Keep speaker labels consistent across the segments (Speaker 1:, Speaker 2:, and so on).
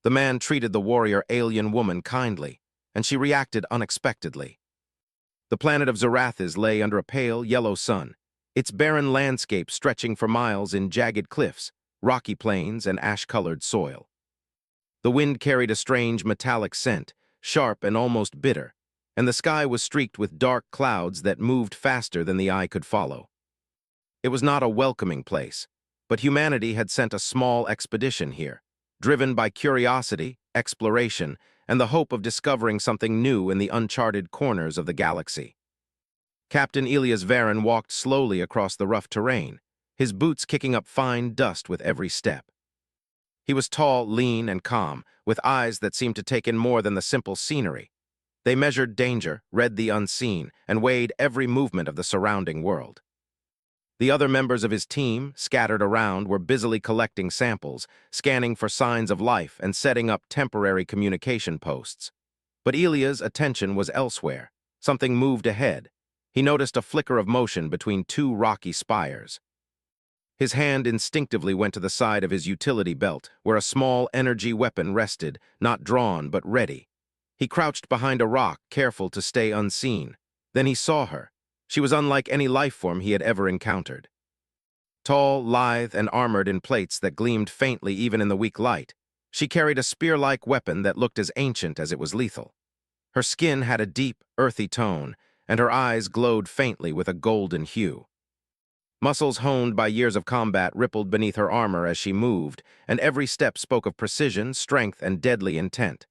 Speaker 1: The man treated the warrior alien woman kindly, and she reacted unexpectedly. The planet of Zarathis lay under a pale, yellow sun, its barren landscape stretching for miles in jagged cliffs, rocky plains, and ash-colored soil. The wind carried a strange metallic scent, sharp and almost bitter, and the sky was streaked with dark clouds that moved faster than the eye could follow. It was not a welcoming place, but humanity had sent a small expedition here, driven by curiosity, exploration, and the hope of discovering something new in the uncharted corners of the galaxy. Captain Elias Varen walked slowly across the rough terrain, his boots kicking up fine dust with every step. He was tall, lean, and calm, with eyes that seemed to take in more than the simple scenery. They measured danger, read the unseen, and weighed every movement of the surrounding world. The other members of his team, scattered around, were busily collecting samples, scanning for signs of life and setting up temporary communication posts. But Elia's attention was elsewhere. Something moved ahead. He noticed a flicker of motion between two rocky spires. His hand instinctively went to the side of his utility belt, where a small energy weapon rested, not drawn but ready. He crouched behind a rock, careful to stay unseen. Then he saw her. She was unlike any life form he had ever encountered. Tall, lithe, and armored in plates that gleamed faintly even in the weak light, she carried a spear-like weapon that looked as ancient as it was lethal. Her skin had a deep, earthy tone, and her eyes glowed faintly with a golden hue. Muscles honed by years of combat rippled beneath her armor as she moved, and every step spoke of precision, strength, and deadly intent.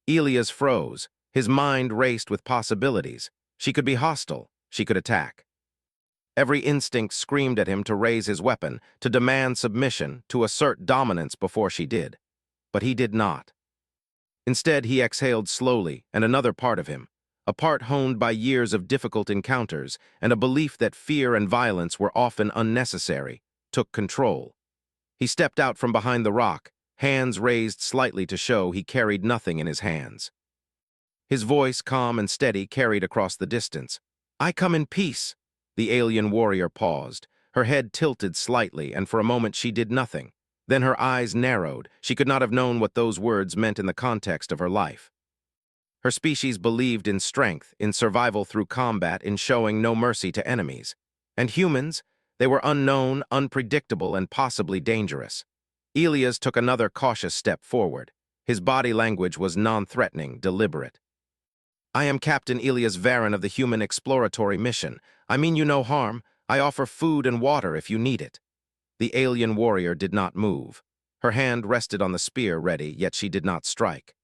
Speaker 1: Elias froze. His mind raced with possibilities. She could be hostile. She could attack. Every instinct screamed at him to raise his weapon, to demand submission, to assert dominance before she did. But he did not. Instead, he exhaled slowly, and another part of him, a part honed by years of difficult encounters and a belief that fear and violence were often unnecessary, took control. He stepped out from behind the rock, hands raised slightly to show he carried nothing in his hands. His voice, calm and steady, carried across the distance. "I come in peace." The alien warrior paused. Her head tilted slightly, and for a moment she did nothing. Then her eyes narrowed. She could not have known what those words meant in the context of her life. Her species believed in strength, in survival through combat, in showing no mercy to enemies. And humans, they were unknown, unpredictable, and possibly dangerous. Elias took another cautious step forward. His body language was non-threatening, deliberate. "I am Captain Elias Varen of the Human Exploratory Mission. I mean you no harm. I offer food and water if you need it." The alien warrior did not move. Her hand rested on the spear ready, yet she did not strike.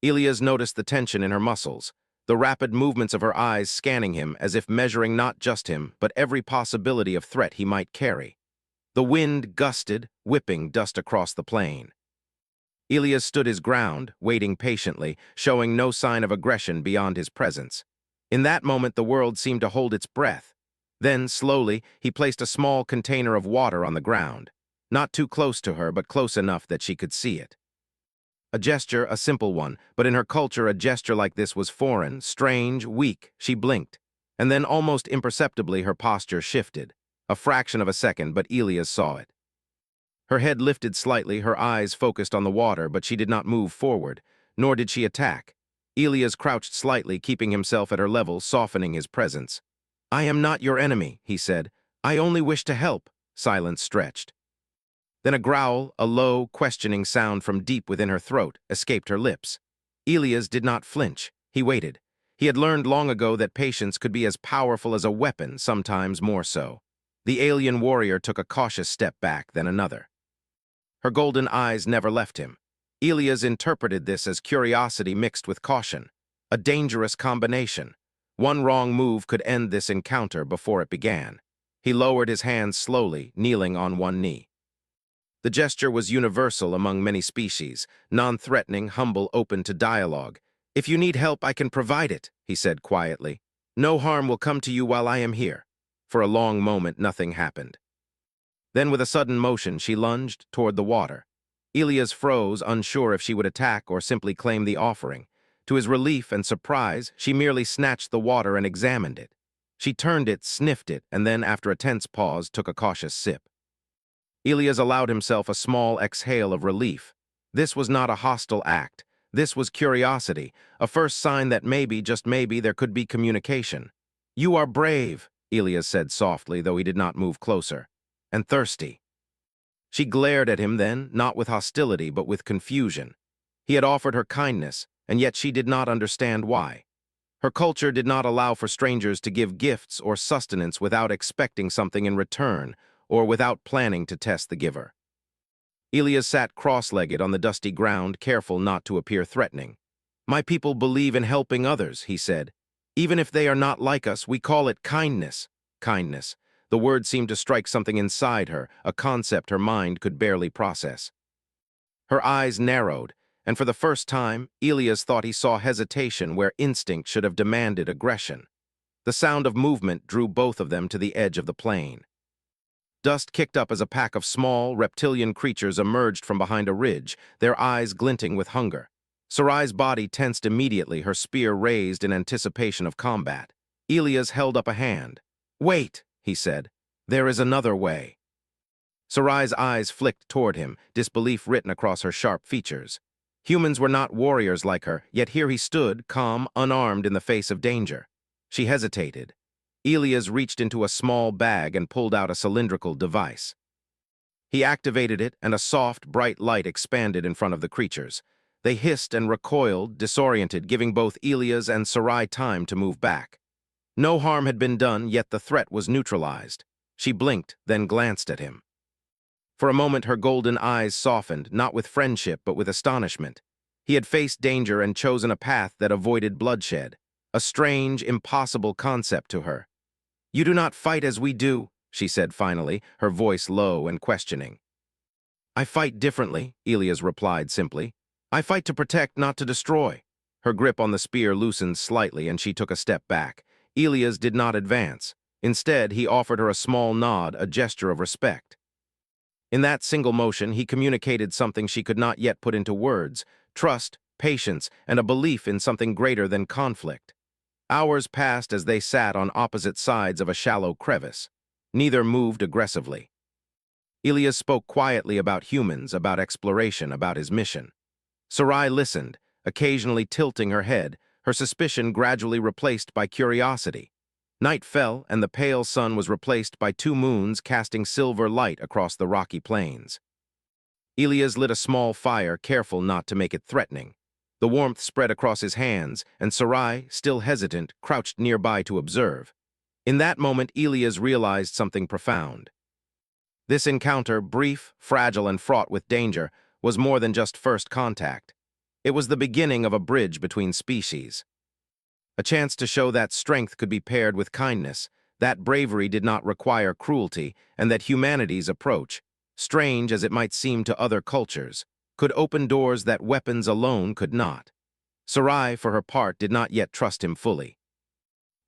Speaker 1: Elias noticed the tension in her muscles, the rapid movements of her eyes scanning him as if measuring not just him, but every possibility of threat he might carry. The wind gusted, whipping dust across the plain. Elias stood his ground, waiting patiently, showing no sign of aggression beyond his presence. In that moment, the world seemed to hold its breath. Then, slowly, he placed a small container of water on the ground, not too close to her, but close enough that she could see it. A gesture, a simple one, but in her culture a gesture like this was foreign, strange, weak. She blinked, and then almost imperceptibly her posture shifted. A fraction of a second, but Elias saw it. Her head lifted slightly, her eyes focused on the water, but she did not move forward, nor did she attack. Elias crouched slightly, keeping himself at her level, softening his presence. "I am not your enemy," he said. "I only wish to help." Silence stretched. Then a growl, a low, questioning sound from deep within her throat, escaped her lips. Elias did not flinch. He waited. He had learned long ago that patience could be as powerful as a weapon, sometimes more so. The alien warrior took a cautious step back, then another. Her golden eyes never left him. Elias interpreted this as curiosity mixed with caution, a dangerous combination. One wrong move could end this encounter before it began. He lowered his hands slowly, kneeling on one knee. The gesture was universal among many species, non-threatening, humble, open to dialogue. "If you need help, I can provide it," he said quietly. "No harm will come to you while I am here." For a long moment, nothing happened. Then, with a sudden motion, she lunged toward the water. Elias froze, unsure if she would attack or simply claim the offering. To his relief and surprise, she merely snatched the water and examined it. She turned it, sniffed it, and then, after a tense pause, took a cautious sip. Elias allowed himself a small exhale of relief. This was not a hostile act. This was curiosity, a first sign that maybe, just maybe, there could be communication. "You are brave," Elias said softly, though he did not move closer. "And thirsty." She glared at him then, not with hostility, but with confusion. He had offered her kindness, and yet she did not understand why. Her culture did not allow for strangers to give gifts or sustenance without expecting something in return, or without planning to test the giver. Elias sat cross-legged on the dusty ground, careful not to appear threatening. "My people believe in helping others," he said. "Even if they are not like us, we call it kindness." Kindness. The word seemed to strike something inside her, a concept her mind could barely process. Her eyes narrowed, and for the first time, Elias thought he saw hesitation where instinct should have demanded aggression. The sound of movement drew both of them to the edge of the plain. Dust kicked up as a pack of small, reptilian creatures emerged from behind a ridge, their eyes glinting with hunger. Sarai's body tensed immediately, her spear raised in anticipation of combat. Elias held up a hand. "Wait," he said. "There is another way." Sarai's eyes flicked toward him, disbelief written across her sharp features. Humans were not warriors like her, yet here he stood, calm, unarmed in the face of danger. She hesitated. Elias reached into a small bag and pulled out a cylindrical device. He activated it, and a soft, bright light expanded in front of the creatures. They hissed and recoiled, disoriented, giving both Elias and Sarai time to move back. No harm had been done, yet the threat was neutralized. She blinked, then glanced at him. For a moment her golden eyes softened, not with friendship but with astonishment. He had faced danger and chosen a path that avoided bloodshed, a strange, impossible concept to her. "You do not fight as we do," she said finally, her voice low and questioning. "I fight differently," Elias replied simply. "I fight to protect, not to destroy." Her grip on the spear loosened slightly and she took a step back. Elias did not advance. Instead, he offered her a small nod, a gesture of respect. In that single motion, he communicated something she could not yet put into words: trust, patience, and a belief in something greater than conflict. Hours passed as they sat on opposite sides of a shallow crevice. Neither moved aggressively. Elias spoke quietly about humans, about exploration, about his mission. Sarai listened, occasionally tilting her head, her suspicion gradually replaced by curiosity. Night fell, and the pale sun was replaced by two moons casting silver light across the rocky plains. Elias lit a small fire, careful not to make it threatening. The warmth spread across his hands, and Sarai, still hesitant, crouched nearby to observe. In that moment, Elias realized something profound. This encounter, brief, fragile, and fraught with danger, was more than just first contact. It was the beginning of a bridge between species. A chance to show that strength could be paired with kindness, that bravery did not require cruelty, and that humanity's approach, strange as it might seem to other cultures, could open doors that weapons alone could not. Sarai, for her part, did not yet trust him fully.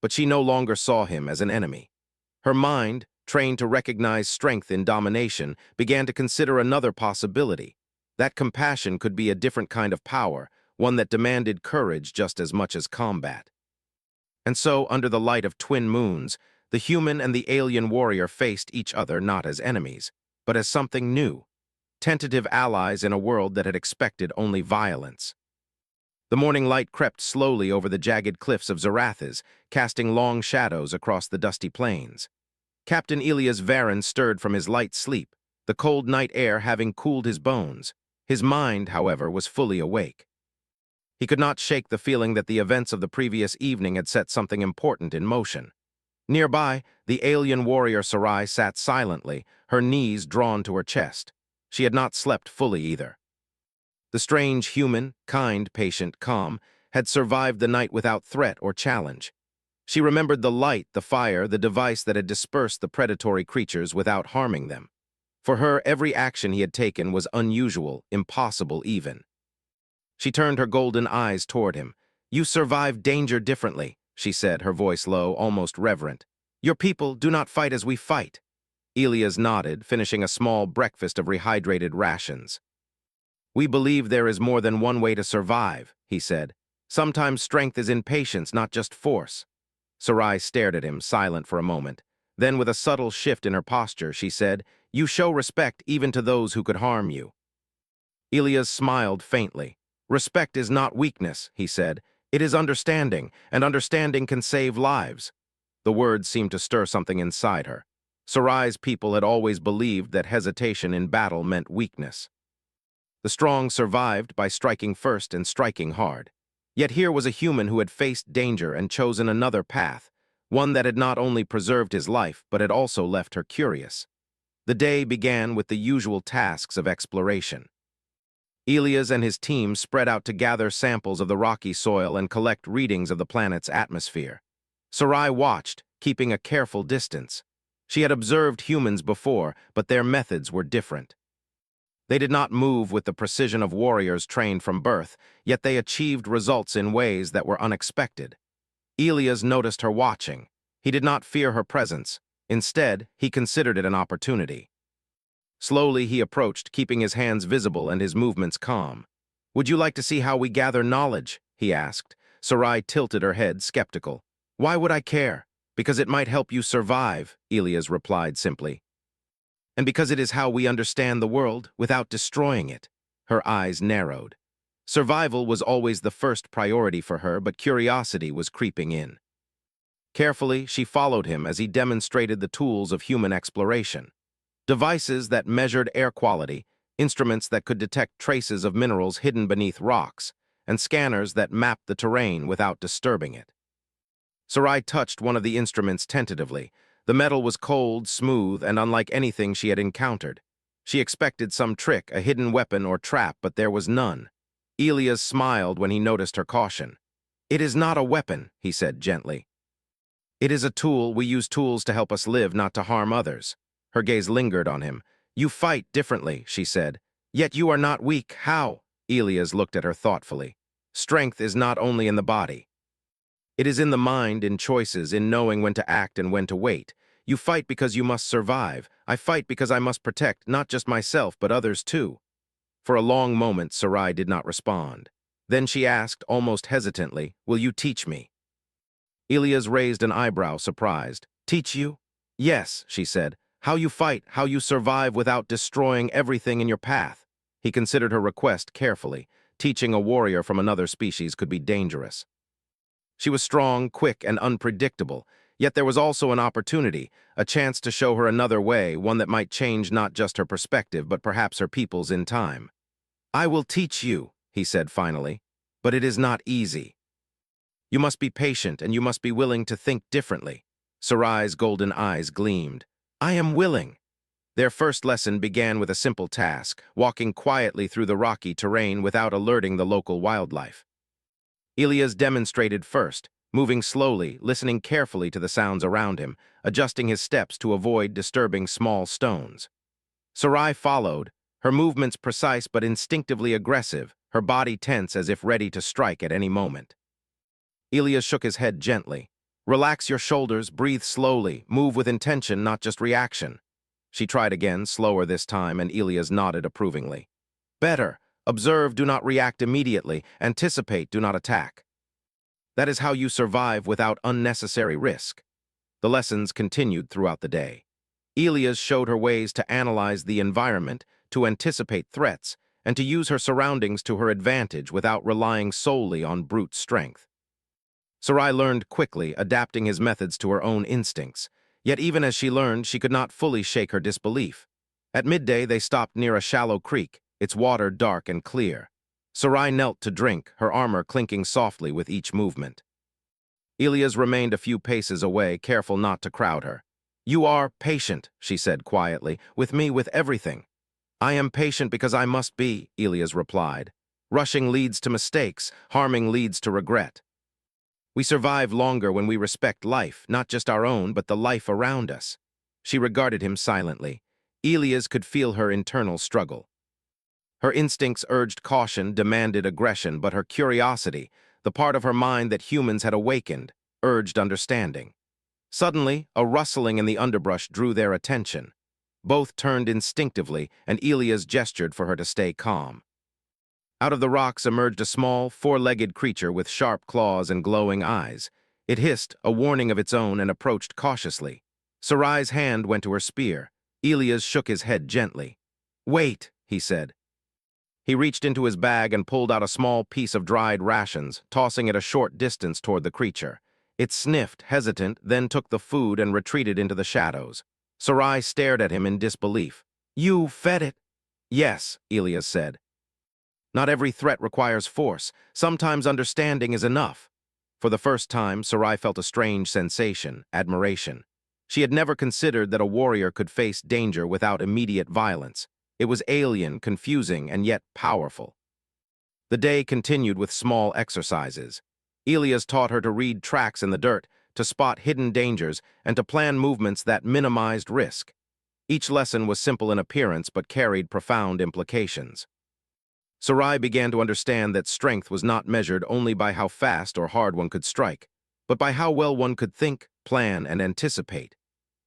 Speaker 1: But she no longer saw him as an enemy. Her mind, trained to recognize strength in domination, began to consider another possibility. That compassion could be a different kind of power, one that demanded courage just as much as combat. And so, under the light of twin moons, the human and the alien warrior faced each other not as enemies, but as something new, tentative allies in a world that had expected only violence. The morning light crept slowly over the jagged cliffs of Zarathis, casting long shadows across the dusty plains. Captain Elias Varon stirred from his light sleep, the cold night air having cooled his bones. His mind, however, was fully awake. He could not shake the feeling that the events of the previous evening had set something important in motion. Nearby, the alien warrior Sarai sat silently, her knees drawn to her chest. She had not slept fully either. The strange human, kind, patient, calm, had survived the night without threat or challenge. She remembered the light, the fire, the device that had dispersed the predatory creatures without harming them. For her, every action he had taken was unusual, impossible even. She turned her golden eyes toward him. "You survived danger differently," she said, her voice low, almost reverent. "Your people do not fight as we fight." Elias nodded, finishing a small breakfast of rehydrated rations. "We believe there is more than one way to survive," he said. "Sometimes strength is in patience, not just force." Sarai stared at him, silent for a moment. Then, with a subtle shift in her posture, she said, "You show respect even to those who could harm you." Elias smiled faintly. Respect is not weakness, he said. It is understanding, and understanding can save lives. The words seemed to stir something inside her. Sarai's people had always believed that hesitation in battle meant weakness. The strong survived by striking first and striking hard. Yet here was a human who had faced danger and chosen another path, one that had not only preserved his life, but had also left her curious. The day began with the usual tasks of exploration. Elias and his team spread out to gather samples of the rocky soil and collect readings of the planet's atmosphere. Sarai watched, keeping a careful distance. She had observed humans before, but their methods were different. They did not move with the precision of warriors trained from birth, yet they achieved results in ways that were unexpected. Elias noticed her watching. He did not fear her presence. Instead, he considered it an opportunity. Slowly he approached, keeping his hands visible and his movements calm. "Would you like to see how we gather knowledge?" he asked. Sarai tilted her head, skeptical. "Why would I care?" "Because it might help you survive," Elias replied simply. "And because it is how we understand the world without destroying it." Her eyes narrowed. Survival was always the first priority for her, but curiosity was creeping in. Carefully, she followed him as he demonstrated the tools of human exploration. Devices that measured air quality, instruments that could detect traces of minerals hidden beneath rocks, and scanners that mapped the terrain without disturbing it. Sarai touched one of the instruments tentatively. The metal was cold, smooth, and unlike anything she had encountered. She expected some trick, a hidden weapon or trap, but there was none. Elias smiled when he noticed her caution. "It is not a weapon," he said gently. "It is a tool. We use tools to help us live, not to harm others." Her gaze lingered on him. "You fight differently," she said. "Yet you are not weak. How?" Elias looked at her thoughtfully. "Strength is not only in the body. It is in the mind, in choices, in knowing when to act and when to wait. You fight because you must survive. I fight because I must protect not just myself, but others too." For a long moment, Sarai did not respond. Then she asked, almost hesitantly, "Will you teach me?" Elias raised an eyebrow, surprised. "Teach you?" "Yes," she said. "How you fight, how you survive without destroying everything in your path." He considered her request carefully. Teaching a warrior from another species could be dangerous. She was strong, quick, and unpredictable, yet there was also an opportunity, a chance to show her another way, one that might change not just her perspective, but perhaps her people's in time. "I will teach you," he said finally, "but it is not easy. You must be patient, and you must be willing to think differently." Sarai's golden eyes gleamed. "I am willing." Their first lesson began with a simple task, walking quietly through the rocky terrain without alerting the local wildlife. Elias demonstrated first, moving slowly, listening carefully to the sounds around him, adjusting his steps to avoid disturbing small stones. Sarai followed, her movements precise but instinctively aggressive, her body tense as if ready to strike at any moment. Elias shook his head gently. "Relax your shoulders, breathe slowly, move with intention, not just reaction." She tried again, slower this time, and Elias nodded approvingly. "Better. Observe, do not react immediately. Anticipate, do not attack. That is how you survive without unnecessary risk." The lessons continued throughout the day. Elias showed her ways to analyze the environment, to anticipate threats, and to use her surroundings to her advantage without relying solely on brute strength. Sarai learned quickly, adapting his methods to her own instincts. Yet even as she learned, she could not fully shake her disbelief. At midday, they stopped near a shallow creek, its water dark and clear. Sarai knelt to drink, her armor clinking softly with each movement. Elias remained a few paces away, careful not to crowd her. "You are patient," she said quietly, "with me, with everything." "I am patient because I must be," Elias replied. "Rushing leads to mistakes, harming leads to regret. We survive longer when we respect life, not just our own, but the life around us." She regarded him silently. Elias could feel her internal struggle. Her instincts urged caution, demanded aggression, but her curiosity, the part of her mind that humans had awakened, urged understanding. Suddenly, a rustling in the underbrush drew their attention. Both turned instinctively, and Elias gestured for her to stay calm. Out of the rocks emerged a small, four-legged creature with sharp claws and glowing eyes. It hissed, a warning of its own, and approached cautiously. Sarai's hand went to her spear. Elias shook his head gently. "Wait," he said. He reached into his bag and pulled out a small piece of dried rations, tossing it a short distance toward the creature. It sniffed, hesitant, then took the food and retreated into the shadows. Sarai stared at him in disbelief. "You fed it?" "Yes," Elias said. "Not every threat requires force. Sometimes understanding is enough." For the first time, Sarai felt a strange sensation, admiration. She had never considered that a warrior could face danger without immediate violence. It was alien, confusing, and yet powerful. The day continued with small exercises. Elias taught her to read tracks in the dirt, to spot hidden dangers, and to plan movements that minimized risk. Each lesson was simple in appearance but carried profound implications. Sarai began to understand that strength was not measured only by how fast or hard one could strike, but by how well one could think, plan, and anticipate.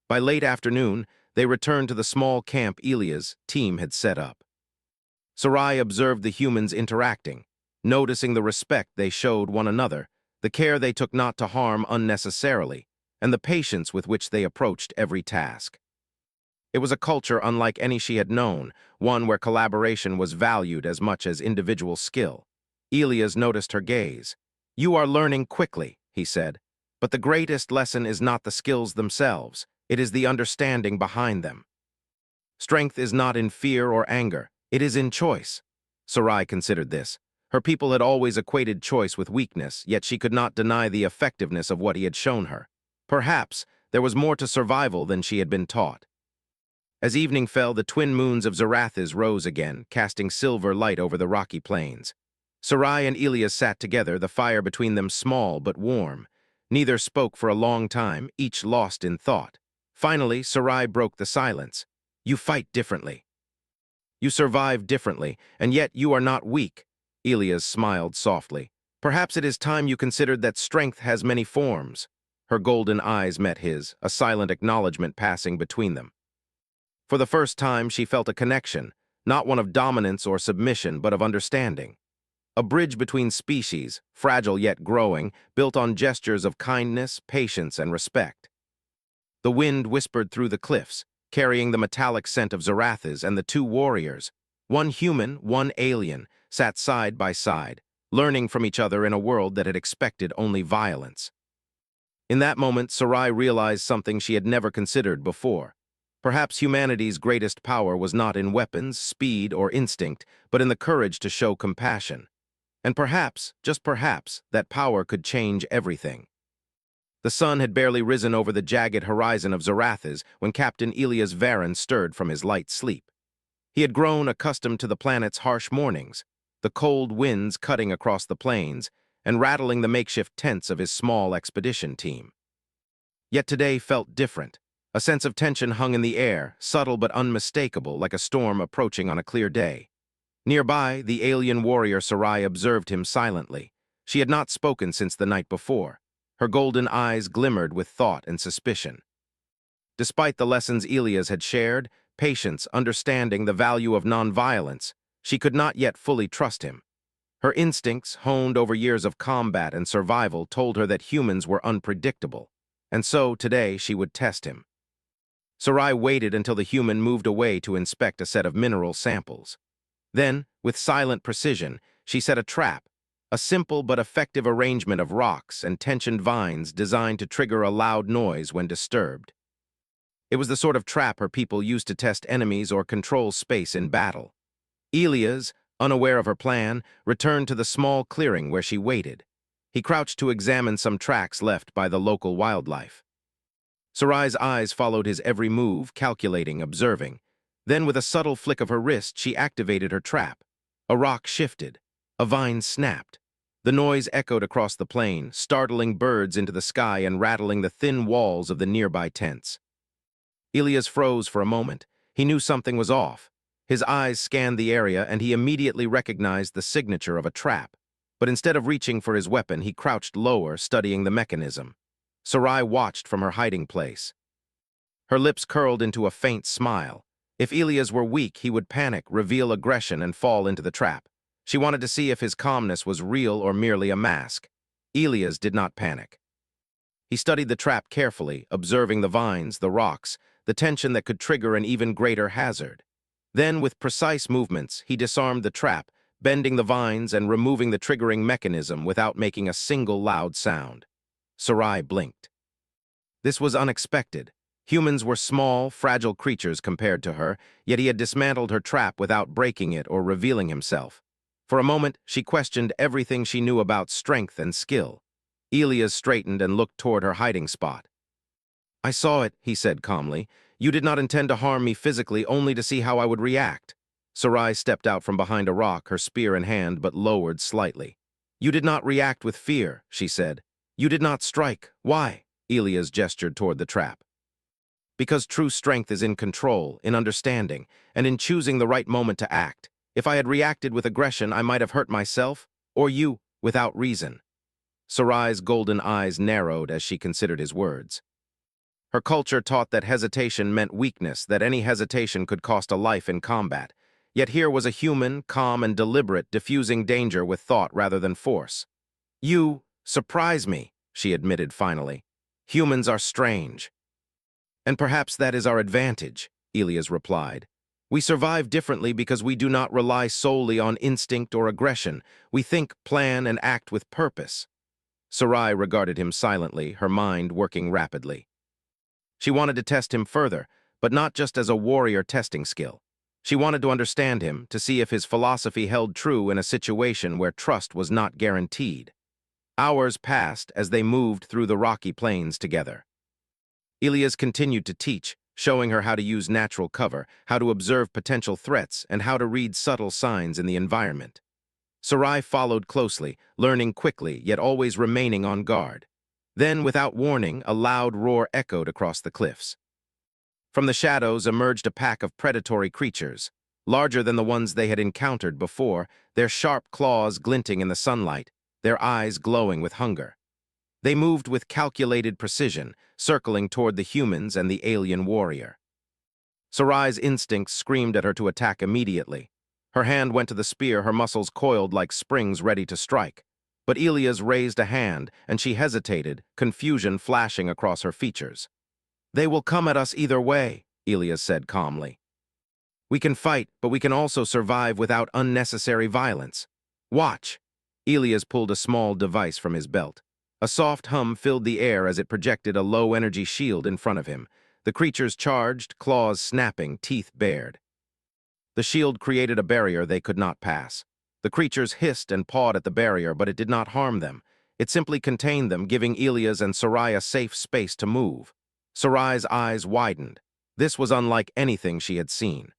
Speaker 1: By late afternoon, they returned to the small camp Elias' team had set up. Sarai observed the humans interacting, noticing the respect they showed one another, the care they took not to harm unnecessarily, and the patience with which they approached every task. It was a culture unlike any she had known, one where collaboration was valued as much as individual skill. Elias noticed her gaze. "You are learning quickly," he said, "but the greatest lesson is not the skills themselves, it is the understanding behind them. Strength is not in fear or anger, it is in choice." Sarai considered this. Her people had always equated choice with weakness, yet she could not deny the effectiveness of what he had shown her. Perhaps there was more to survival than she had been taught. As evening fell, the twin moons of Zarathis rose again, casting silver light over the rocky plains. Sarai and Elias sat together, the fire between them small but warm. Neither spoke for a long time, each lost in thought. Finally, Sarai broke the silence. "You fight differently. You survive differently, and yet you are not weak." Elias smiled softly. "Perhaps it is time you considered that strength has many forms." Her golden eyes met his, a silent acknowledgement passing between them. For the first time, she felt a connection, not one of dominance or submission, but of understanding. A bridge between species, fragile yet growing, built on gestures of kindness, patience, and respect. The wind whispered through the cliffs, carrying the metallic scent of Zarathis, and the two warriors, one human, one alien, sat side by side, learning from each other in a world that had expected only violence. In that moment, Sarai realized something she had never considered before. Perhaps humanity's greatest power was not in weapons, speed, or instinct, but in the courage to show compassion. And perhaps, just perhaps, that power could change everything. The sun had barely risen over the jagged horizon of Zarathis when Captain Elias Varon stirred from his light sleep. He had grown accustomed to the planet's harsh mornings, the cold winds cutting across the plains and rattling the makeshift tents of his small expedition team. Yet today felt different. A sense of tension hung in the air, subtle but unmistakable, like a storm approaching on a clear day. Nearby, the alien warrior Sarai observed him silently. She had not spoken since the night before. Her golden eyes glimmered with thought and suspicion. Despite the lessons Elias had shared, patience, understanding the value of nonviolence, she could not yet fully trust him. Her instincts, honed over years of combat and survival, told her that humans were unpredictable, and so today she would test him. Sarai waited until the human moved away to inspect a set of mineral samples. Then, with silent precision, she set a trap, a simple but effective arrangement of rocks and tensioned vines designed to trigger a loud noise when disturbed. It was the sort of trap her people used to test enemies or control space in battle. Elias, unaware of her plan, returned to the small clearing where she waited. He crouched to examine some tracks left by the local wildlife. Sarai's eyes followed his every move, calculating, observing. Then, with a subtle flick of her wrist, she activated her trap. A rock shifted. A vine snapped. The noise echoed across the plain, startling birds into the sky and rattling the thin walls of the nearby tents. Elias froze for a moment. He knew something was off. His eyes scanned the area, and he immediately recognized the signature of a trap. But instead of reaching for his weapon, he crouched lower, studying the mechanism. Sarai watched from her hiding place. Her lips curled into a faint smile. If Elias were weak, he would panic, reveal aggression, and fall into the trap. She wanted to see if his calmness was real or merely a mask. Elias did not panic. He studied the trap carefully, observing the vines, the rocks, the tension that could trigger an even greater hazard. Then, with precise movements, he disarmed the trap, bending the vines and removing the triggering mechanism without making a single loud sound. Sarai blinked. This was unexpected. Humans were small, fragile creatures compared to her, yet he had dismantled her trap without breaking it or revealing himself. For a moment, she questioned everything she knew about strength and skill. Elias straightened and looked toward her hiding spot. "I saw it," he said calmly. "You did not intend to harm me physically, only to see how I would react." Sarai stepped out from behind a rock, her spear in hand but lowered slightly. "You did not react with fear," she said. "You did not strike. Why?" Elias gestured toward the trap. "Because true strength is in control, in understanding, and in choosing the right moment to act. If I had reacted with aggression, I might have hurt myself, or you, without reason." Sarai's golden eyes narrowed as she considered his words. Her culture taught that hesitation meant weakness, that any hesitation could cost a life in combat. Yet here was a human, calm and deliberate, diffusing danger with thought rather than force. "You surprise me," she admitted finally. "Humans are strange." "And perhaps that is our advantage," Elias replied. "We survive differently because we do not rely solely on instinct or aggression. We think, plan, and act with purpose." Sarai regarded him silently, her mind working rapidly. She wanted to test him further, but not just as a warrior testing skill. She wanted to understand him, to see if his philosophy held true in a situation where trust was not guaranteed. Hours passed as they moved through the rocky plains together. Elias continued to teach, showing her how to use natural cover, how to observe potential threats, and how to read subtle signs in the environment. Sarai followed closely, learning quickly, yet always remaining on guard. Then, without warning, a loud roar echoed across the cliffs. From the shadows emerged a pack of predatory creatures, larger than the ones they had encountered before, their sharp claws glinting in the sunlight, their eyes glowing with hunger. They moved with calculated precision, circling toward the humans and the alien warrior. Sarai's instincts screamed at her to attack immediately. Her hand went to the spear, her muscles coiled like springs ready to strike. But Elias raised a hand, and she hesitated, confusion flashing across her features. "They will come at us either way," Elias said calmly. "We can fight, but we can also survive without unnecessary violence. Watch." Elias pulled a small device from his belt. A soft hum filled the air as it projected a low-energy shield in front of him. The creatures charged, claws snapping, teeth bared. The shield created a barrier they could not pass. The creatures hissed and pawed at the barrier, but it did not harm them. It simply contained them, giving Elias and Sarai a safe space to move. Sarai's eyes widened. This was unlike anything she had seen.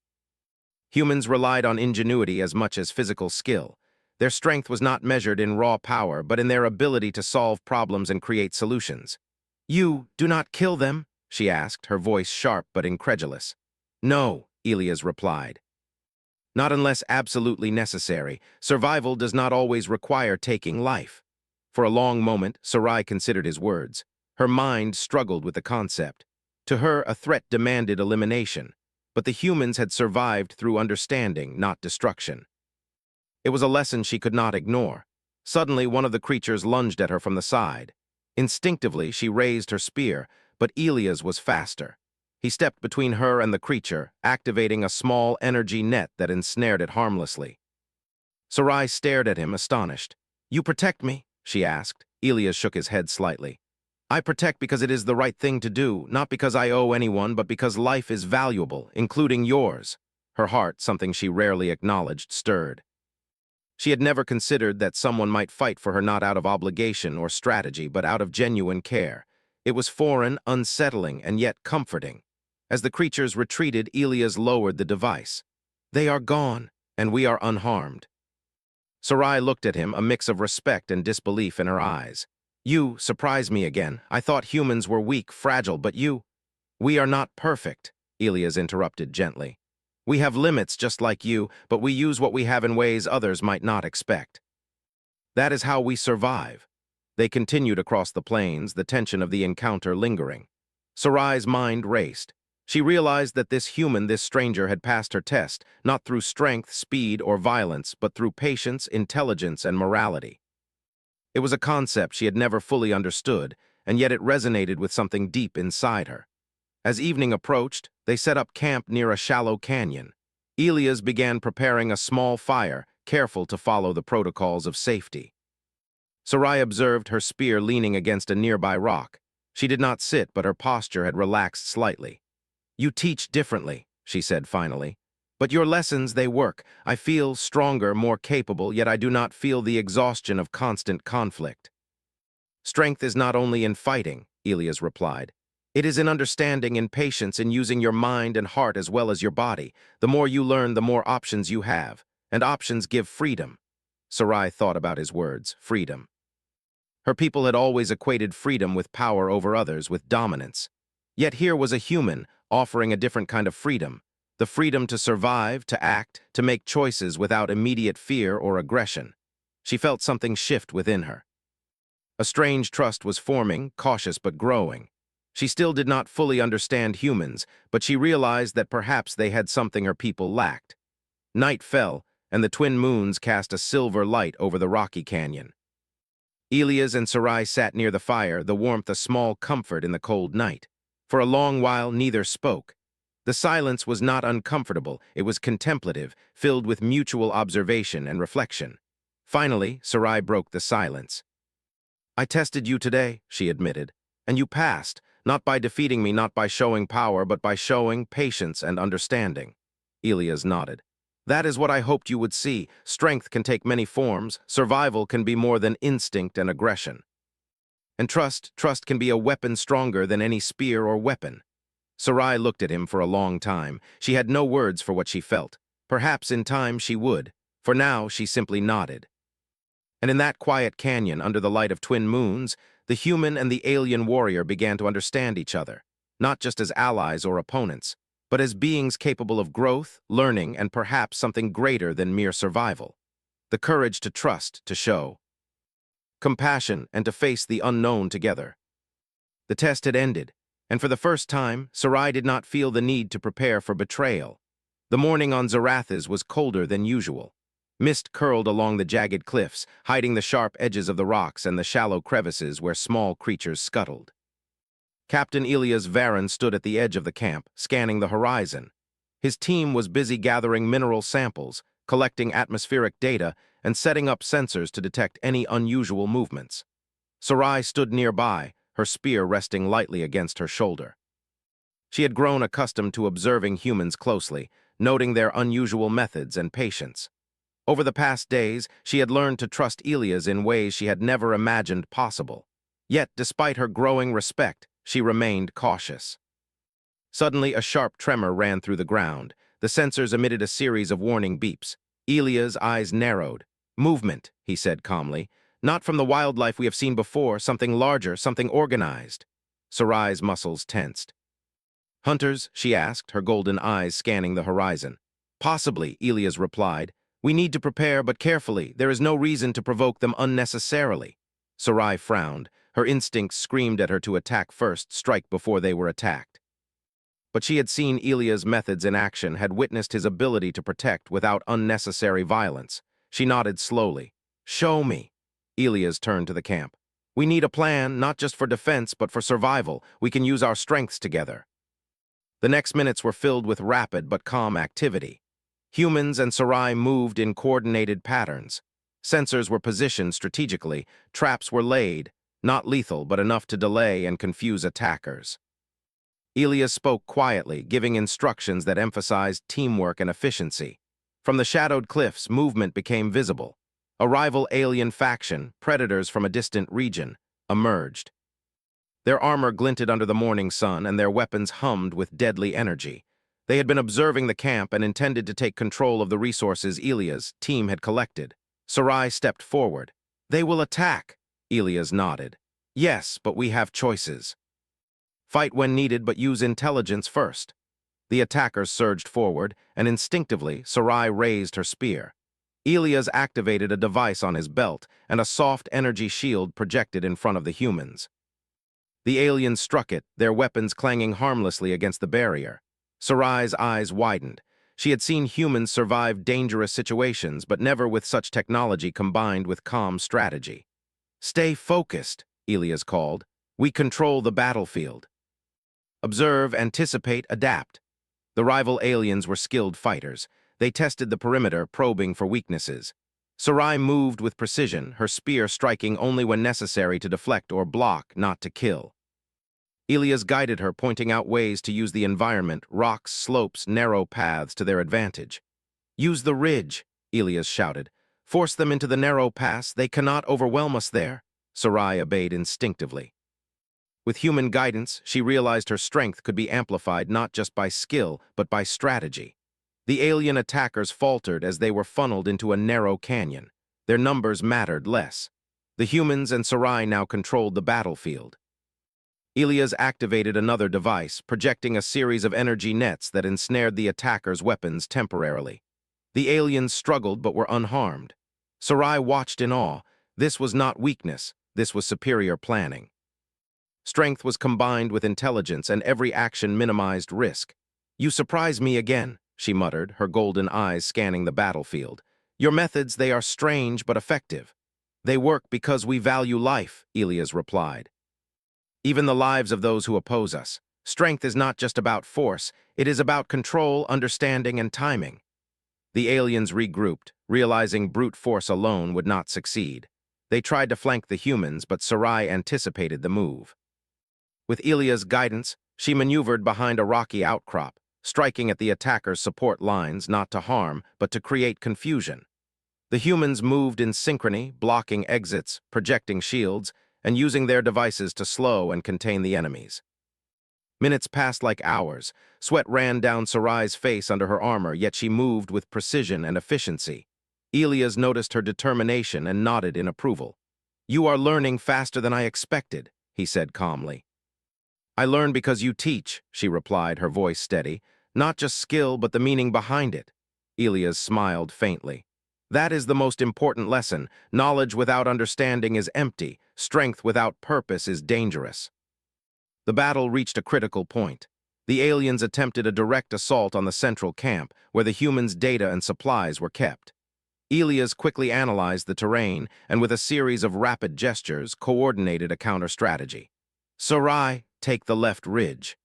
Speaker 1: Humans relied on ingenuity as much as physical skill. Their strength was not measured in raw power, but in their ability to solve problems and create solutions. "You do not kill them?" she asked, her voice sharp but incredulous. "No," Elias replied. "Not unless absolutely necessary. Survival does not always require taking life." For a long moment, Sarai considered his words. Her mind struggled with the concept. To her, a threat demanded elimination, but the humans had survived through understanding, not destruction. It was a lesson she could not ignore. Suddenly, one of the creatures lunged at her from the side. Instinctively, she raised her spear, but Elias was faster. He stepped between her and the creature, activating a small energy net that ensnared it harmlessly. Sarai stared at him, astonished. "You protect me?" she asked. Elias shook his head slightly. "I protect because it is the right thing to do, not because I owe anyone, but because life is valuable, including yours." Her heart, something she rarely acknowledged, stirred. She had never considered that someone might fight for her not out of obligation or strategy, but out of genuine care. It was foreign, unsettling, and yet comforting. As the creatures retreated, Elias lowered the device. "They are gone, and we are unharmed." Sarai looked at him, a mix of respect and disbelief in her eyes. "You surprise me again. I thought humans were weak, fragile, but you—" "We are not perfect," Elias interrupted gently. "We have limits just like you, but we use what we have in ways others might not expect. That is how we survive." They continued across the plains, the tension of the encounter lingering. Sarai's mind raced. She realized that this human, this stranger, had passed her test, not through strength, speed, or violence, but through patience, intelligence, and morality. It was a concept she had never fully understood, and yet it resonated with something deep inside her. As evening approached, they set up camp near a shallow canyon. Elias began preparing a small fire, careful to follow the protocols of safety. Sarai observed her spear leaning against a nearby rock. She did not sit, but her posture had relaxed slightly. "You teach differently," she said finally. "But your lessons, they work. I feel stronger, more capable, yet I do not feel the exhaustion of constant conflict." "Strength is not only in fighting," Elias replied. "It is in understanding, in patience, in using your mind and heart as well as your body. The more you learn, the more options you have. And options give freedom." Sarai thought about his words, freedom. Her people had always equated freedom with power over others, with dominance. Yet here was a human offering a different kind of freedom, the freedom to survive, to act, to make choices without immediate fear or aggression. She felt something shift within her. A strange trust was forming, cautious but growing. She still did not fully understand humans, but she realized that perhaps they had something her people lacked. Night fell, and the twin moons cast a silver light over the rocky canyon. Elias and Sarai sat near the fire, the warmth a small comfort in the cold night. For a long while, neither spoke. The silence was not uncomfortable, it was contemplative, filled with mutual observation and reflection. Finally, Sarai broke the silence. "I tested you today," she admitted, "and you passed, not by defeating me, not by showing power, but by showing patience and understanding." Elias nodded. "That is what I hoped you would see. Strength can take many forms. Survival can be more than instinct and aggression. And trust can be a weapon stronger than any spear or weapon." Sarai looked at him for a long time. She had no words for what she felt. Perhaps in time she would. For now, she simply nodded. And in that quiet canyon, under the light of twin moons, the human and the alien warrior began to understand each other, not just as allies or opponents, but as beings capable of growth, learning, and perhaps something greater than mere survival. The courage to trust, to show compassion, and to face the unknown together. The test had ended, and for the first time, Sarai did not feel the need to prepare for betrayal. The morning on Zarathis was colder than usual. Mist curled along the jagged cliffs, hiding the sharp edges of the rocks and the shallow crevices where small creatures scuttled. Captain Elias Varon stood at the edge of the camp, scanning the horizon. His team was busy gathering mineral samples, collecting atmospheric data, and setting up sensors to detect any unusual movements. Sarai stood nearby, her spear resting lightly against her shoulder. She had grown accustomed to observing humans closely, noting their unusual methods and patience. Over the past days, she had learned to trust Elias in ways she had never imagined possible. Yet, despite her growing respect, she remained cautious. Suddenly, a sharp tremor ran through the ground. The sensors emitted a series of warning beeps. Elias' eyes narrowed. "Movement," he said calmly. "Not from the wildlife we have seen before, something larger, something organized." Sarai's muscles tensed. "Hunters?" she asked, her golden eyes scanning the horizon. "Possibly," Elias replied. "We need to prepare, but carefully. There is no reason to provoke them unnecessarily." Sarai frowned. Her instincts screamed at her to attack first, strike before they were attacked. But she had seen Elias' methods in action, had witnessed his ability to protect without unnecessary violence. She nodded slowly. "Show me." Elias turned to the camp. "We need a plan, not just for defense, but for survival. We can use our strengths together." The next minutes were filled with rapid but calm activity. Humans and Sarai moved in coordinated patterns. Sensors were positioned strategically, traps were laid, not lethal but enough to delay and confuse attackers. Elias spoke quietly, giving instructions that emphasized teamwork and efficiency. From the shadowed cliffs, movement became visible. A rival alien faction, predators from a distant region, emerged. Their armor glinted under the morning sun, and their weapons hummed with deadly energy. They had been observing the camp and intended to take control of the resources Elias' team had collected. Sarai stepped forward. "They will attack," Elias nodded. "Yes, but we have choices. Fight when needed, but use intelligence first." The attackers surged forward, and instinctively, Sarai raised her spear. Elias activated a device on his belt, and a soft energy shield projected in front of the humans. The aliens struck it, their weapons clanging harmlessly against the barrier. Sarai's eyes widened. She had seen humans survive dangerous situations, but never with such technology combined with calm strategy. "Stay focused," Elias called. "We control the battlefield. Observe, anticipate, adapt." The rival aliens were skilled fighters. They tested the perimeter, probing for weaknesses. Sarai moved with precision, her spear striking only when necessary to deflect or block, not to kill. Elias guided her, pointing out ways to use the environment, rocks, slopes, narrow paths to their advantage. "Use the ridge," Elias shouted. "Force them into the narrow pass. They cannot overwhelm us there." Sarai obeyed instinctively. With human guidance, she realized her strength could be amplified not just by skill, but by strategy. The alien attackers faltered as they were funneled into a narrow canyon. Their numbers mattered less. The humans and Sarai now controlled the battlefield. Elias activated another device, projecting a series of energy nets that ensnared the attackers' weapons temporarily. The aliens struggled but were unharmed. Sarai watched in awe. This was not weakness, this was superior planning. Strength was combined with intelligence, and every action minimized risk. "You surprise me again," she muttered, her golden eyes scanning the battlefield. "Your methods, they are strange but effective." "They work because we value life," Elias replied. "Even the lives of those who oppose us. Strength is not just about force, it is about control, understanding, and timing." The aliens regrouped, realizing brute force alone would not succeed. They tried to flank the humans, but Sarai anticipated the move. With Elia's guidance, she maneuvered behind a rocky outcrop, striking at the attackers' support lines not to harm, but to create confusion. The humans moved in synchrony, blocking exits, projecting shields, and using their devices to slow and contain the enemies. Minutes passed like hours. Sweat ran down Sarai's face under her armor, yet she moved with precision and efficiency. Elias noticed her determination and nodded in approval. "You are learning faster than I expected," he said calmly. "I learn because you teach," she replied, her voice steady. "Not just skill, but the meaning behind it." Elias smiled faintly. "That is the most important lesson. Knowledge without understanding is empty. Strength without purpose is dangerous." The battle reached a critical point. The aliens attempted a direct assault on the central camp, where the humans' data and supplies were kept. Elias quickly analyzed the terrain, and with a series of rapid gestures, coordinated a counter-strategy. "Sarai, take the left ridge."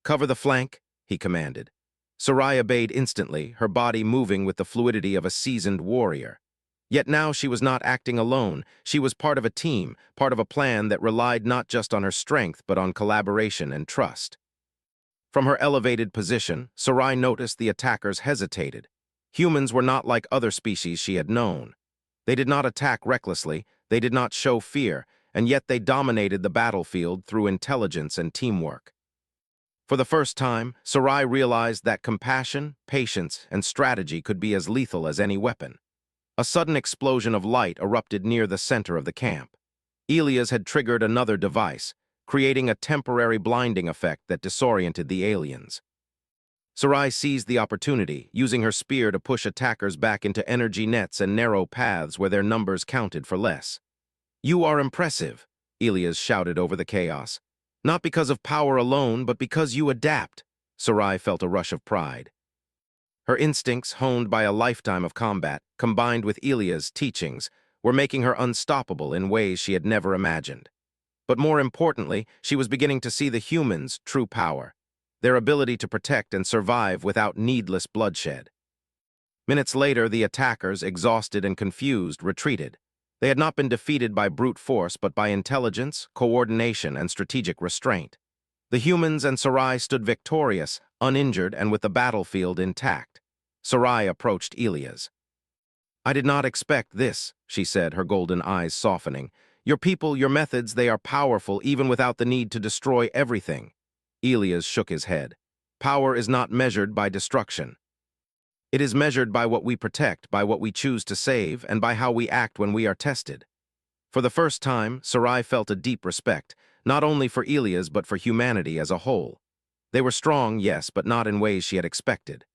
Speaker 1: "Cover the flank," he commanded. Sarai obeyed instantly, her body moving with the fluidity of a seasoned warrior. Yet now she was not acting alone. She was part of a team, part of a plan that relied not just on her strength, but on collaboration and trust. From her elevated position, Sarai noticed the attackers hesitated. Humans were not like other species she had known. They did not attack recklessly, they did not show fear, and yet they dominated the battlefield through intelligence and teamwork. For the first time, Sarai realized that compassion, patience, and strategy could be as lethal as any weapon. A sudden explosion of light erupted near the center of the camp. Elias had triggered another device, creating a temporary blinding effect that disoriented the aliens. Sarai seized the opportunity, using her spear to push attackers back into energy nets and narrow paths where their numbers counted for less. "You are impressive," Elias shouted over the chaos. "Not because of power alone, but because you adapt." Sarai felt a rush of pride. Her instincts, honed by a lifetime of combat, combined with Elia's teachings, were making her unstoppable in ways she had never imagined. But more importantly, she was beginning to see the humans' true power, their ability to protect and survive without needless bloodshed. Minutes later, the attackers, exhausted and confused, retreated. They had not been defeated by brute force, but by intelligence, coordination, and strategic restraint. The humans and Sarai stood victorious, uninjured, and with the battlefield intact. Sarai approached Elias. "I did not expect this," she said, her golden eyes softening. "Your people, your methods, they are powerful even without the need to destroy everything." Elias shook his head. "Power is not measured by destruction. It is measured by what we protect, by what we choose to save, and by how we act when we are tested." For the first time, Sarai felt a deep respect, not only for Elias but for humanity as a whole. They were strong, yes, but not in ways she had expected.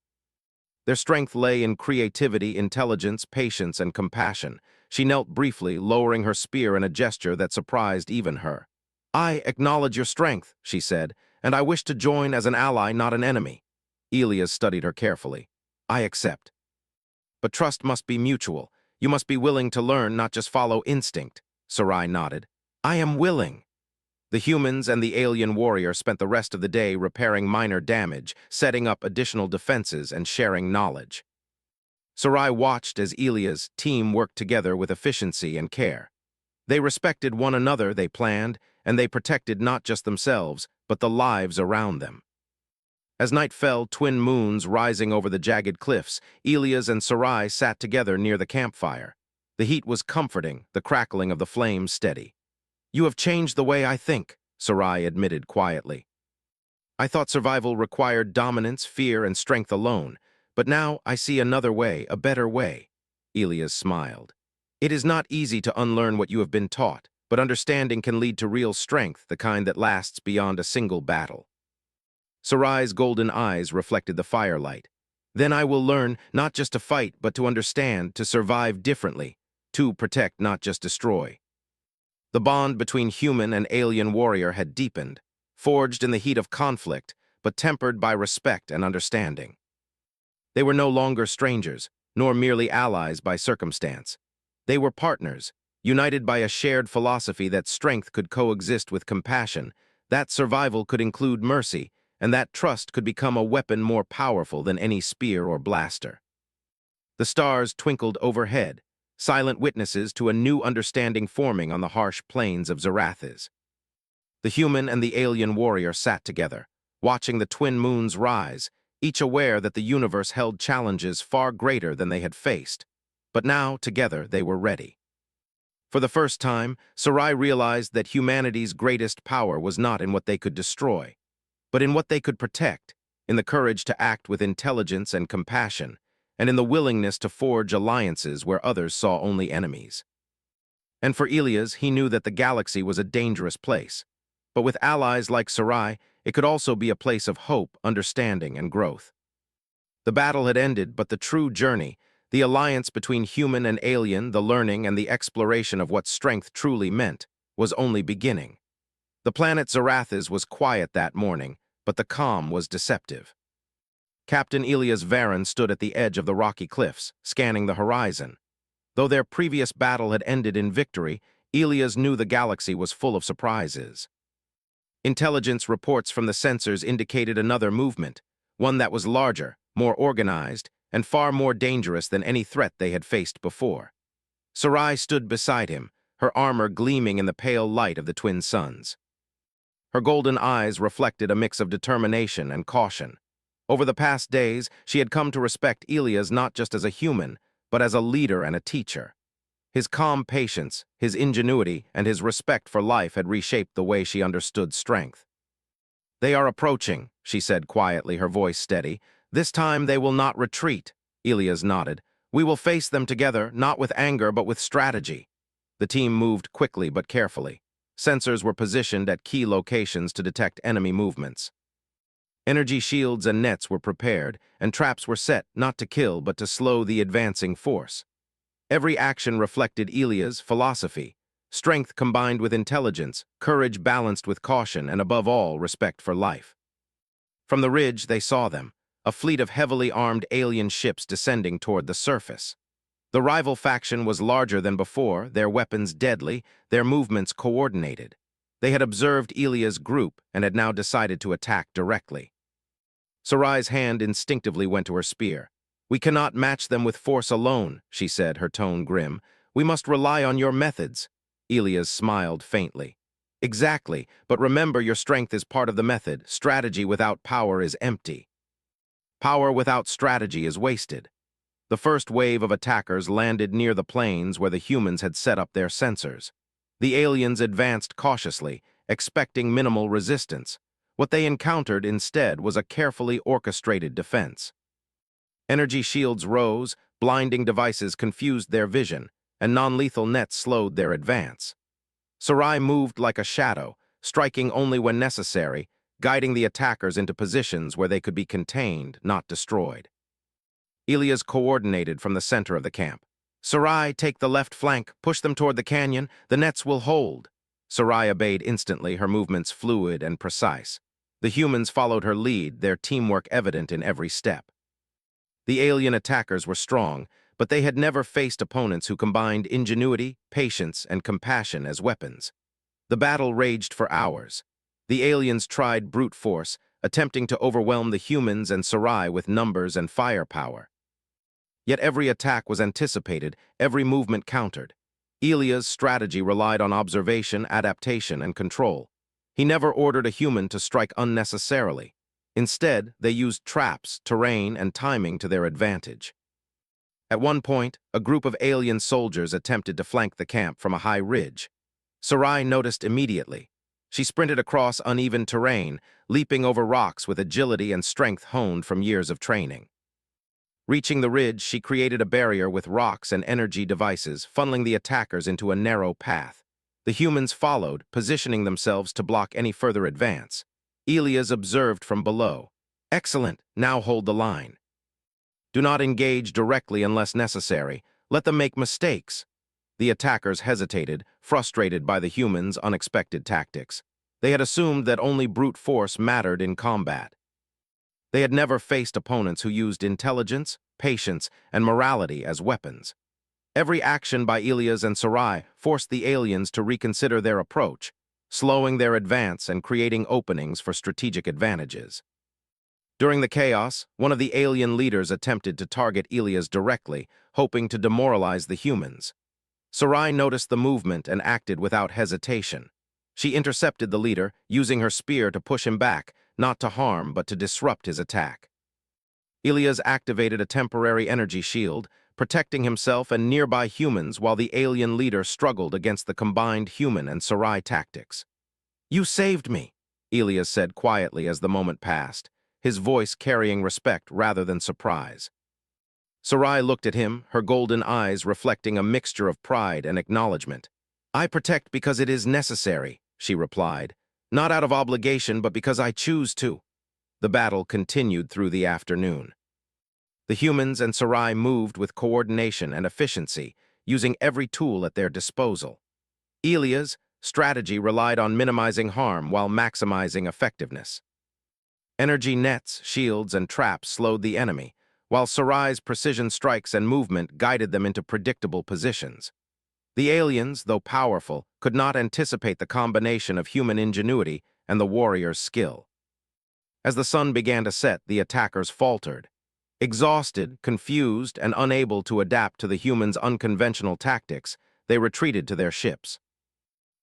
Speaker 1: Their strength lay in creativity, intelligence, patience, and compassion. She knelt briefly, lowering her spear in a gesture that surprised even her. "I acknowledge your strength," she said, "and I wish to join as an ally, not an enemy." Elias studied her carefully. "I accept. But trust must be mutual. You must be willing to learn, not just follow instinct." Sarai nodded. "I am willing." The humans and the alien warrior spent the rest of the day repairing minor damage, setting up additional defenses, and sharing knowledge. Sarai watched as Elia's team worked together with efficiency and care. They respected one another, they planned, and they protected not just themselves, but the lives around them. As night fell, twin moons rising over the jagged cliffs, Elias and Sarai sat together near the campfire. The heat was comforting, the crackling of the flames steady. "You have changed the way I think," Sarai admitted quietly. "I thought survival required dominance, fear, and strength alone, but now I see another way, a better way." Elias smiled. "It is not easy to unlearn what you have been taught, but understanding can lead to real strength, the kind that lasts beyond a single battle." Sarai's golden eyes reflected the firelight. "Then I will learn not just to fight, but to understand, to survive differently, to protect, not just destroy." The bond between human and alien warrior had deepened, forged in the heat of conflict, but tempered by respect and understanding. They were no longer strangers, nor merely allies by circumstance. They were partners, united by a shared philosophy that strength could coexist with compassion, that survival could include mercy, and that trust could become a weapon more powerful than any spear or blaster. The stars twinkled overhead, silent witnesses to a new understanding forming on the harsh plains of Zarathis. The human and the alien warrior sat together, watching the twin moons rise, each aware that the universe held challenges far greater than they had faced. But now, together, they were ready. For the first time, Sarai realized that humanity's greatest power was not in what they could destroy, but in what they could protect, in the courage to act with intelligence and compassion, and in the willingness to forge alliances where others saw only enemies. And for Elias, he knew that the galaxy was a dangerous place, but with allies like Sarai, it could also be a place of hope, understanding, and growth. The battle had ended, but the true journey, the alliance between human and alien, the learning and the exploration of what strength truly meant, was only beginning. The planet Zarathis was quiet that morning, but the calm was deceptive. Captain Elias Varon stood at the edge of the rocky cliffs, scanning the horizon. Though their previous battle had ended in victory, Elias knew the galaxy was full of surprises. Intelligence reports from the sensors indicated another movement, one that was larger, more organized, and far more dangerous than any threat they had faced before. Sarai stood beside him, her armor gleaming in the pale light of the twin suns. Her golden eyes reflected a mix of determination and caution. Over the past days, she had come to respect Elias not just as a human, but as a leader and a teacher. His calm patience, his ingenuity, and his respect for life had reshaped the way she understood strength. "They are approaching," she said quietly, her voice steady. "This time they will not retreat." Elias nodded. "We will face them together, not with anger, but with strategy." The team moved quickly but carefully. Sensors were positioned at key locations to detect enemy movements. Energy shields and nets were prepared, and traps were set not to kill but to slow the advancing force. Every action reflected Elia's philosophy: strength combined with intelligence, courage balanced with caution, and above all, respect for life. From the ridge, they saw them, a fleet of heavily armed alien ships descending toward the surface. The rival faction was larger than before, their weapons deadly, their movements coordinated. They had observed Elia's group and had now decided to attack directly. Sarai's hand instinctively went to her spear. "We cannot match them with force alone," she said, her tone grim. "We must rely on your methods." Elias smiled faintly. "Exactly, but remember your strength is part of the method. Strategy without power is empty. Power without strategy is wasted." The first wave of attackers landed near the plains where the humans had set up their sensors. The aliens advanced cautiously, expecting minimal resistance. What they encountered instead was a carefully orchestrated defense. Energy shields rose, blinding devices confused their vision, and non-lethal nets slowed their advance. Sarai moved like a shadow, striking only when necessary, guiding the attackers into positions where they could be contained, not destroyed. Elias coordinated from the center of the camp. "Sarai, take the left flank, push them toward the canyon, the nets will hold." Sarai obeyed instantly, her movements fluid and precise. The humans followed her lead, their teamwork evident in every step. The alien attackers were strong, but they had never faced opponents who combined ingenuity, patience, and compassion as weapons. The battle raged for hours. The aliens tried brute force, attempting to overwhelm the humans and Sarai with numbers and firepower. Yet every attack was anticipated, every movement countered. Ilya's strategy relied on observation, adaptation, and control. He never ordered a human to strike unnecessarily. Instead, they used traps, terrain, and timing to their advantage. At one point, a group of alien soldiers attempted to flank the camp from a high ridge. Sarai noticed immediately. She sprinted across uneven terrain, leaping over rocks with agility and strength honed from years of training. Reaching the ridge, she created a barrier with rocks and energy devices, funneling the attackers into a narrow path. The humans followed, positioning themselves to block any further advance. Ilias observed from below. "Excellent, now hold the line. Do not engage directly unless necessary. Let them make mistakes." The attackers hesitated, frustrated by the humans' unexpected tactics. They had assumed that only brute force mattered in combat. They had never faced opponents who used intelligence, patience, and morality as weapons. Every action by Ilias and Sarai forced the aliens to reconsider their approach, slowing their advance and creating openings for strategic advantages. During the chaos, one of the alien leaders attempted to target Ilias directly, hoping to demoralize the humans. Sarai noticed the movement and acted without hesitation. She intercepted the leader, using her spear to push him back, not to harm but to disrupt his attack. Ilias activated a temporary energy shield, protecting himself and nearby humans while the alien leader struggled against the combined human and Sarai tactics. "You saved me," Ilias said quietly as the moment passed, his voice carrying respect rather than surprise. Sarai looked at him, her golden eyes reflecting a mixture of pride and acknowledgement. "I protect because it is necessary," she replied, "not out of obligation but because I choose to." The battle continued through the afternoon. The humans and Sarai moved with coordination and efficiency, using every tool at their disposal. Ilia's strategy relied on minimizing harm while maximizing effectiveness. Energy nets, shields, and traps slowed the enemy, while Sarai's precision strikes and movement guided them into predictable positions. The aliens, though powerful, could not anticipate the combination of human ingenuity and the warrior's skill. As the sun began to set, the attackers faltered. Exhausted, confused, and unable to adapt to the humans' unconventional tactics, they retreated to their ships.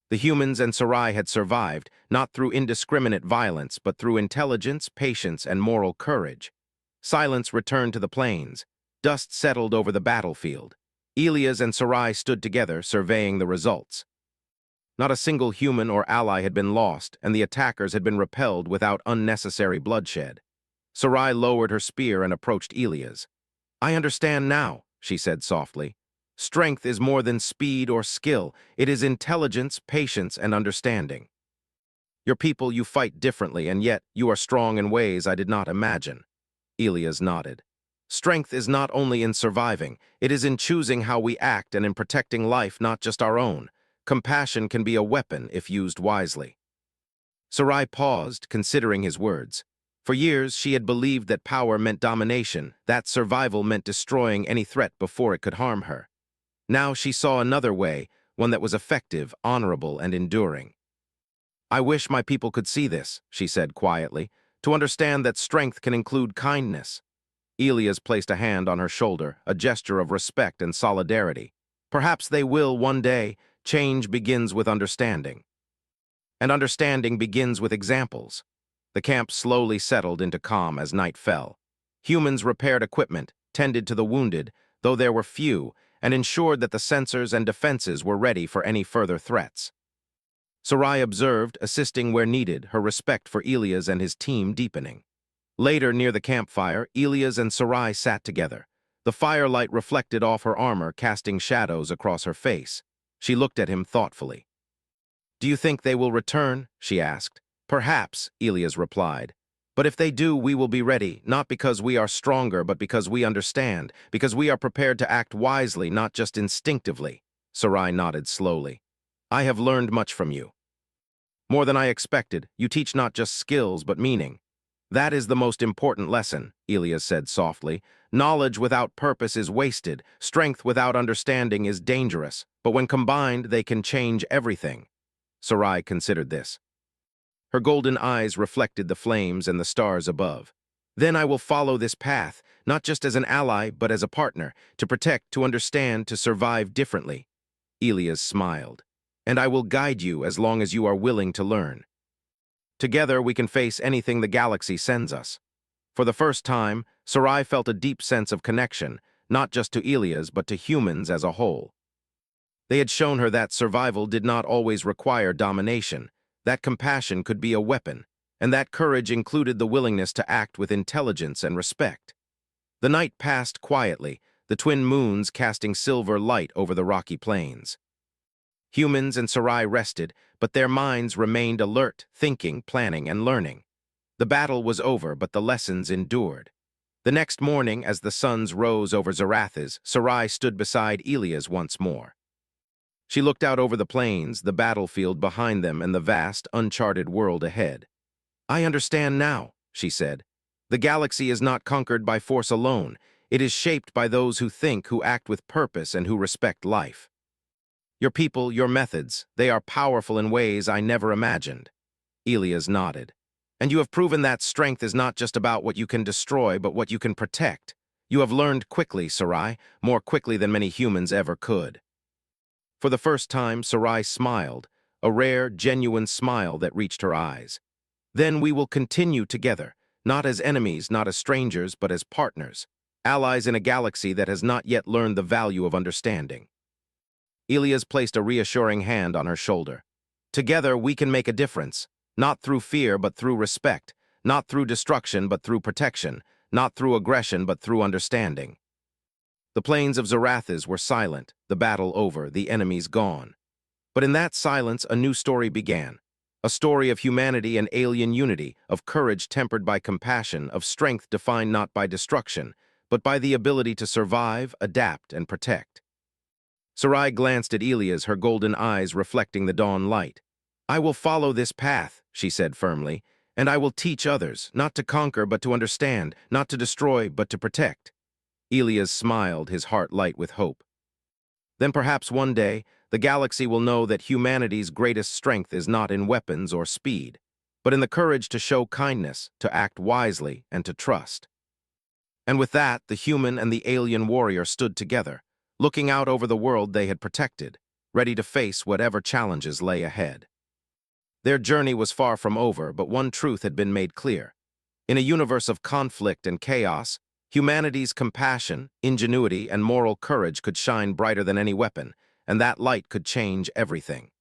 Speaker 1: The humans and Sarai had survived, not through indiscriminate violence, but through intelligence, patience, and moral courage. Silence returned to the plains. Dust settled over the battlefield. Ilias and Sarai stood together, surveying the results. Not a single human or ally had been lost, and the attackers had been repelled without unnecessary bloodshed. Sarai lowered her spear and approached Ilias. "I understand now," she said softly. "Strength is more than speed or skill. It is intelligence, patience, and understanding. Your people, you fight differently, and yet you are strong in ways I did not imagine." Ilias nodded. "Strength is not only in surviving, it is in choosing how we act and in protecting life, not just our own. Compassion can be a weapon if used wisely." Sarai paused, considering his words. For years, she had believed that power meant domination, that survival meant destroying any threat before it could harm her. Now she saw another way, one that was effective, honorable, and enduring. "I wish my people could see this," she said quietly, "to understand that strength can include kindness." Ilias placed a hand on her shoulder, a gesture of respect and solidarity. "Perhaps they will one day. Change begins with understanding. And understanding begins with examples." The camp slowly settled into calm as night fell. Humans repaired equipment, tended to the wounded, though there were few, and ensured that the sensors and defenses were ready for any further threats. Sarai observed, assisting where needed, her respect for Ilias and his team deepening. Later, near the campfire, Ilias and Sarai sat together. The firelight reflected off her armor, casting shadows across her face. She looked at him thoughtfully. "Do you think they will return?" she asked. "Perhaps," Ilias replied. "But if they do, we will be ready, not because we are stronger, but because we understand, because we are prepared to act wisely, not just instinctively." Sarai nodded slowly. "I have learned much from you. More than I expected. You teach not just skills, but meaning." "That is the most important lesson," Ilias said softly. "Knowledge without purpose is wasted. Strength without understanding is dangerous. But when combined, they can change everything." Sarai considered this. Her golden eyes reflected the flames and the stars above. Then I will follow this path, not just as an ally, but as a partner, to protect, to understand, to survive differently. Elias smiled. And I will guide you as long as you are willing to learn. Together we can face anything the galaxy sends us. For the first time, Sarai felt a deep sense of connection, not just to Elias, but to humans as a whole. They had shown her that survival did not always require domination, that compassion could be a weapon, and that courage included the willingness to act with intelligence and respect. The night passed quietly, the twin moons casting silver light over the rocky plains. Humans and Sarai rested, but their minds remained alert, thinking, planning, and learning. The battle was over, but the lessons endured. The next morning, as the suns rose over Zarathis, Sarai stood beside Elias once more. She looked out over the plains, the battlefield behind them, and the vast, uncharted world ahead. "I understand now," she said. "The galaxy is not conquered by force alone. It is shaped by those who think, who act with purpose, and who respect life. Your people, your methods, they are powerful in ways I never imagined." Elias nodded. "And you have proven that strength is not just about what you can destroy, but what you can protect. You have learned quickly, Sarai, more quickly than many humans ever could." For the first time, Sarai smiled, a rare, genuine smile that reached her eyes. "Then we will continue together, not as enemies, not as strangers, but as partners, allies in a galaxy that has not yet learned the value of understanding." Elias placed a reassuring hand on her shoulder. "Together we can make a difference, not through fear but through respect, not through destruction but through protection, not through aggression but through understanding." The plains of Zarathis were silent, the battle over, the enemies gone. But in that silence a new story began. A story of humanity and alien unity, of courage tempered by compassion, of strength defined not by destruction, but by the ability to survive, adapt, and protect. Sarai glanced at Elias, her golden eyes reflecting the dawn light. "I will follow this path," she said firmly, "and I will teach others, not to conquer but to understand, not to destroy but to protect." Elias smiled, his heart light with hope. "Then perhaps one day, the galaxy will know that humanity's greatest strength is not in weapons or speed, but in the courage to show kindness, to act wisely, and to trust." And with that, the human and the alien warrior stood together, looking out over the world they had protected, ready to face whatever challenges lay ahead. Their journey was far from over, but one truth had been made clear. In a universe of conflict and chaos, humanity's compassion, ingenuity, and moral courage could shine brighter than any weapon, and that light could change everything.